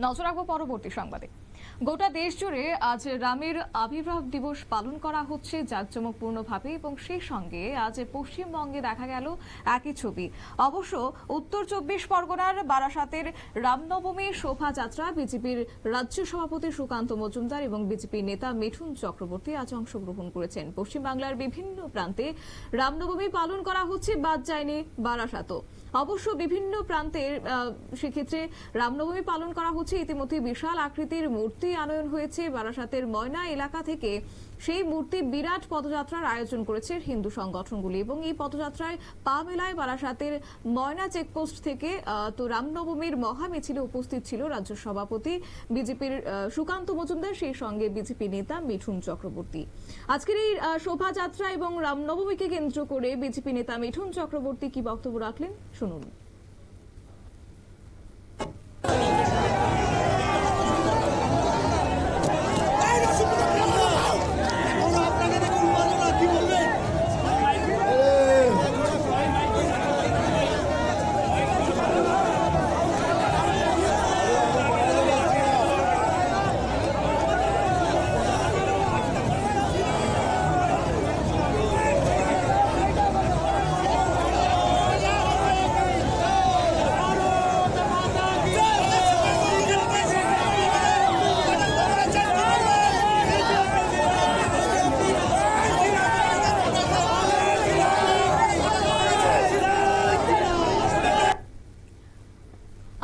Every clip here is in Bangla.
নজর রাখবো পরবর্তী সংবাদে। গোটা দেশ জুড়ে আজ রামের আবির্ভাব দিবস পালন করা হচ্ছে জাঁকজমকপূর্ণভাবে এবং সেই সঙ্গে আজ পশ্চিমবঙ্গে দেখা গেল একই ছবি। অবশ্য উত্তর 24 পরগনার বারাসাতের রামনবমী শোভাযাত্রা বিজেপির রাজ্য সভাপতি সুকান্ত মজুমদার এবং বিজেপি নেতা মিঠুন চক্রবর্তী আজ অংশগ্রহণ করেছেন। পশ্চিমবাংলার বিভিন্ন প্রান্তে রামনবমী পালন করা হচ্ছে, বাদ যায়নি বারাসাতও। অবশ্য বিভিন্ন প্রান্তের সেক্ষেত্রে রামনবমী পালন করা হচ্ছে। ইতিমধ্যে বিশাল আকৃতির মূর্তি আনয়ন হয়েছে বারাসাতের ময়না এলাকা থেকে। সেই মূর্তি বিরাট পদযাত্রার আয়োজন করেছে হিন্দু সংগঠনগুলি এবং এই পদযাত্রায় পা মেলায় বারাসাতের ময়না চেকপোস্ট থেকে। তো রামনবমীর মহা মিছিলে উপস্থিত ছিল রাজ্য সভাপতি বিজেপির সুকান্ত মজুমদার, সেই সঙ্গে বিজেপি নেতা মিঠুন চক্রবর্তী। আজকের এই শোভাযাত্রা এবং রামনবমীকে কেন্দ্র করে বিজেপি নেতা মিঠুন চক্রবর্তী কি বক্তব্য রাখলেন শুনুন।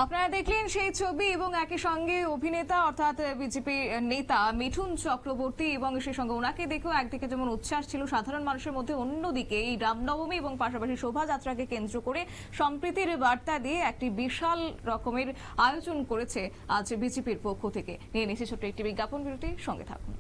আপনারা দেখলেন সেই ছবি এবং একই সঙ্গে অভিনেতা অর্থাৎ বিজেপি নেতা মিঠুন চক্রবর্তী এবং সেই সঙ্গে ওনাকে দেখেও একদিকে যেমন উচ্ছ্বাস ছিল সাধারণ মানুষের মধ্যে, অন্যদিকে এই রামনবমী এবং পাশাপাশি শোভাযাত্রাকে কেন্দ্র করে সম্প্রীতির বার্তা দিয়ে একটি বিশাল রকমের আয়োজন করেছে আজ বিজেপির পক্ষ থেকে। নিয়ে নিচ্ছে ছোট্ট একটি বিজ্ঞাপন বিরতি, সঙ্গে থাকুন।